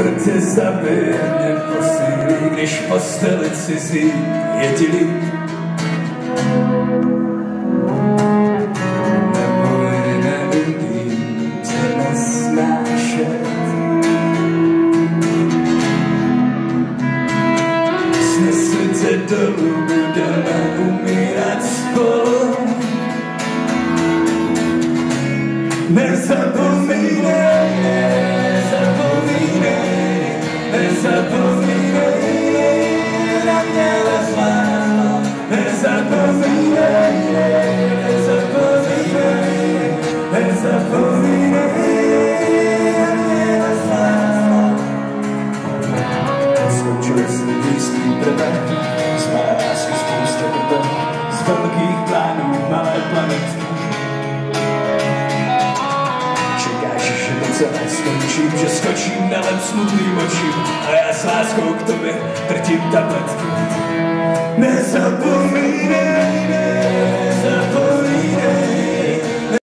Srdce zabije mě posílí, když posteli cizí jediný. Neboj, neumím tě nesnášet. Snesu tě dolů, budeme umírat spolu. Nezapomínej, nezapomínej, nezapomínej na mě lezláno. Nezapomínej, nezapomínej, nezapomínej na mě lezláno. Skočil jsem jistý prvé, z malé lásky spousta tebe, z velkých plánů malé planetky. Celé skončím, že skočím nelem smutným očím a já s láskou k tobě drtím tabletky. Nezapomínej.